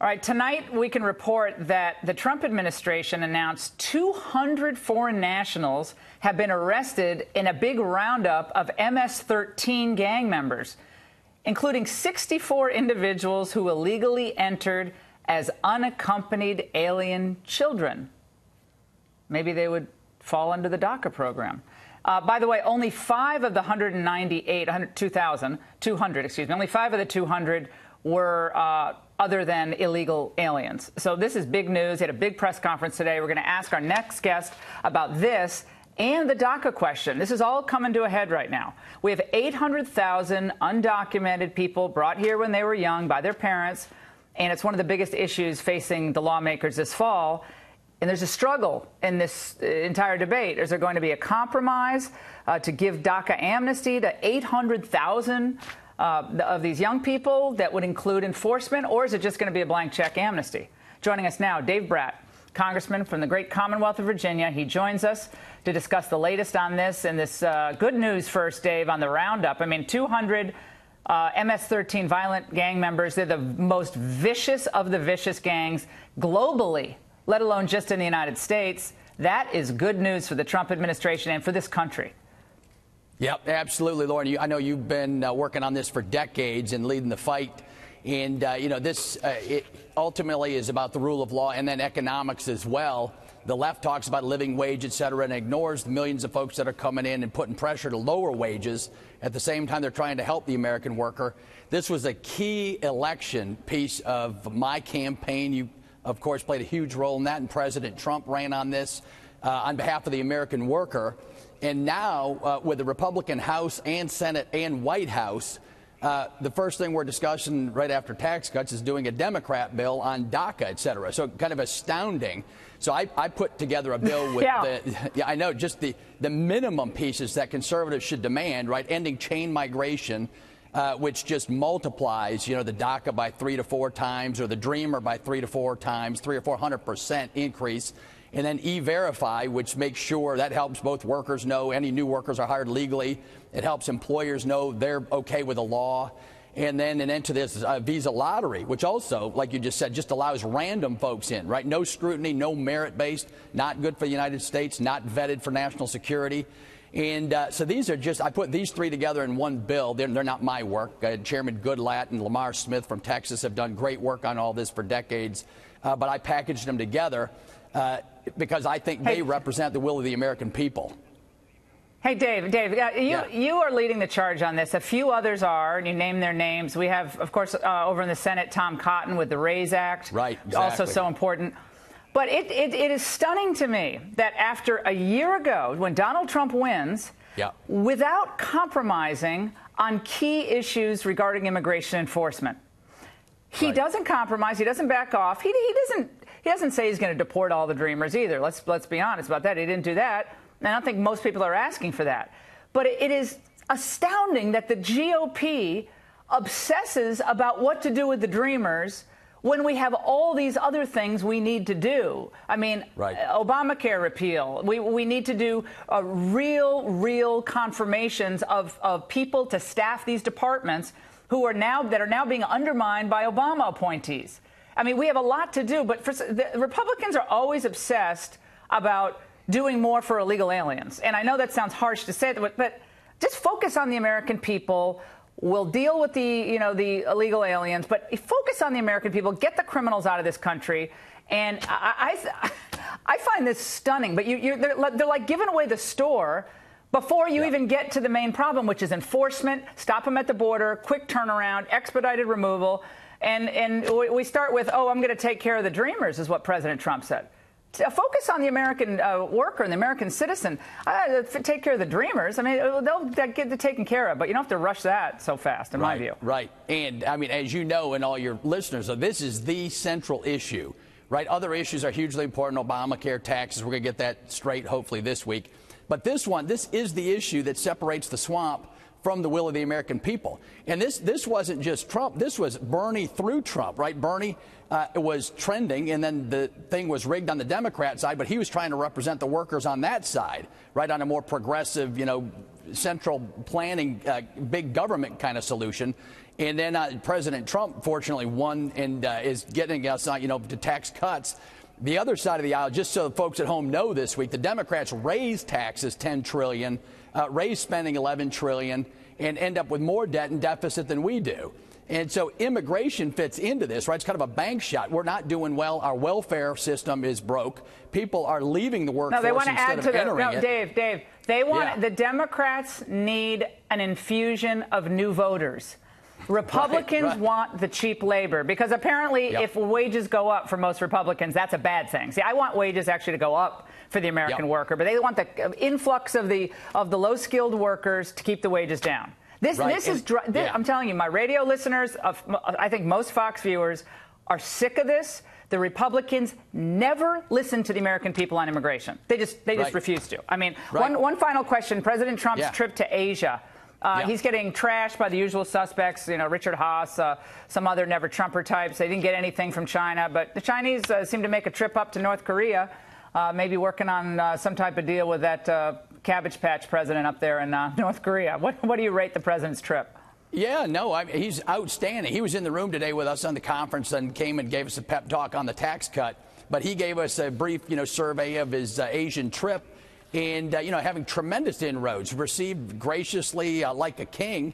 All right, tonight we can report that the Trump administration announced 200 foreign nationals have been arrested in a big roundup of MS-13 gang members, including 64 individuals who illegally entered as unaccompanied alien children. Maybe they would fall under the DACA program. By the way, only 5 of the 200, excuse me, only 5 of the 200 were other than illegal aliens. So this is big news. He had a big press conference today. We're going to ask our next guest about this and the DACA question. This is all coming to a head right now. We have 800,000 undocumented people brought here when they were young by their parents, and it's one of the biggest issues facing the lawmakers this fall. And there's a struggle in this entire debate. Is there going to be a compromise to give DACA amnesty to 800,000 of these young people that would include enforcement, or is it just going to be a blank check amnesty? Joining us now, Dave Brat, congressman from the great Commonwealth of Virginia. He joins us to discuss the latest on this and this good news first, Dave, on the roundup. I mean, 200 MS-13 violent gang members. They're the most vicious of the vicious gangs globally, let alone just in the United States. That is good news for the Trump administration and for this country. Yep, absolutely, Lauren. I know you've been working on this for decades and leading the fight. And, this it ultimately is about the rule of law and then economics as well. The left talks about living wage, et cetera, and ignores the millions of folks that are coming in and putting pressure to lower wages. At the same time, they're trying to help the American worker. This was a key election piece of my campaign. You, of course, played a huge role in that, and President Trump ran on this on behalf of the American worker. And now, with the Republican House and Senate and White House, the first thing we're discussing right after tax cuts is doing a Democrat bill on DACA, et cetera. So kind of astounding. So I put together a bill with just the minimum pieces that conservatives should demand, right? Ending chain migration, which just multiplies, the DACA by 3 to 4 times, or the Dreamer by 3 to 4 times, 300 or 400% increase. And then E-Verify, which makes sure that helps both workers know any new workers are hired legally. It helps employers know they're okay with the law. And then an end to this visa lottery, which also, like you just said, just allows random folks in, right? No scrutiny, no merit-based, not good for the United States, not vetted for national security. And so these are just, I put these 3 together in one bill. They're not my work. Chairman Goodlatte and Lamar Smith from Texas have done great work on all this for decades. But I packaged them together because I think they represent the will of the American people. Hey, Dave, you are leading the charge on this. A few others are, and you name their names. We have, of course, over in the Senate, Tom Cotton with the RAISE Act. Right, exactly. Also so important. But it is stunning to me that after a year ago, when Donald Trump wins, without compromising on key issues regarding immigration enforcement, he doesn't compromise. He doesn't back off. He doesn't say he's going to deport all the Dreamers either. Let's be honest about that. He didn't do that. And I don't think most people are asking for that. But it is astounding that the GOP obsesses about what to do with the Dreamers when we have all these other things we need to do. I mean, Obamacare repeal. We need to do real confirmations of people to staff these departments who are now being undermined by Obama appointees. I mean, we have a lot to do, but the Republicans are always obsessed about doing more for illegal aliens. And I know that sounds harsh to say, but just focus on the American people. We'll deal with the illegal aliens, but focus on the American people. Get the criminals out of this country. And I find this stunning. But they're like giving away the store before you even get to the main problem, which is enforcement. Stop them at the border. Quick turnaround. Expedited removal. And we start with, I'm going to take care of the Dreamers, is what President Trump said. Focus on the American worker and the American citizen. Take care of the Dreamers. I mean, they'll get taken care of, but you don't have to rush that so fast, in my view. Right. And, I mean, as you know, and all your listeners, this is the central issue, right? Other issues are hugely important. Obamacare, taxes. We're going to get that straight, hopefully, this week. But this is the issue that separates the swamp from the will of the American people. And this wasn't just Trump. This was Bernie through Trump, right? Bernie was trending, and then the thing was rigged on the Democrat side, but he was trying to represent the workers on that side, right, on a more progressive, central planning, big government kind of solution. And then President Trump, fortunately, won and is getting us, to tax cuts. The other side of the aisle, just so folks at home know this week, the Democrats raised taxes $10 trillion, raised spending $11 trillion, and end up with more debt and deficit than we do. And so immigration fits into this, right? It's kind of a bank shot. We're not doing well. Our welfare system is broke. People are leaving the workforce they want to instead add of to entering it. Dave, they want the Democrats need an infusion of new voters. Republicans want the cheap labor, because apparently if wages go up for most Republicans, that's a bad thing. See, I want wages actually to go up for the American worker, but they want the influx of the low-skilled workers to keep the wages down. I'm telling you, my radio listeners, I think most Fox viewers are sick of this. The Republicans never listen to the American people on immigration. They just refuse to. I mean, one final question. President Trump's trip to Asia. He's getting trashed by the usual suspects, Richard Haas, some other never-Trumper types. They didn't get anything from China, but the Chinese seem to make a trip up to North Korea, maybe working on some type of deal with that Cabbage Patch president up there in North Korea. What do you rate the president's trip? Yeah, no, he's outstanding. He was in the room today with us on the conference and came and gave us a pep talk on the tax cut. But he gave us a brief, survey of his Asian trip. And, having tremendous inroads, received graciously like a king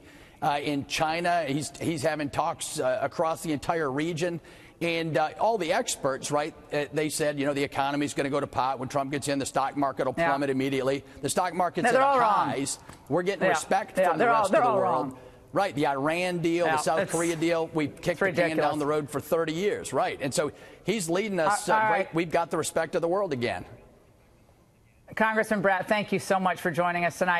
in China. He's having talks across the entire region. And all the experts, they said, the economy is going to go to pot when Trump gets in. The stock market will plummet immediately. The stock market's at highs. We're getting respect from the rest of the world. Wrong. Right, the Iran deal, the South Korea deal, we kicked the can down the road for 30 years. Right, and so he's leading us. We've got the respect of the world again. Congressman Brat, thank you so much for joining us tonight.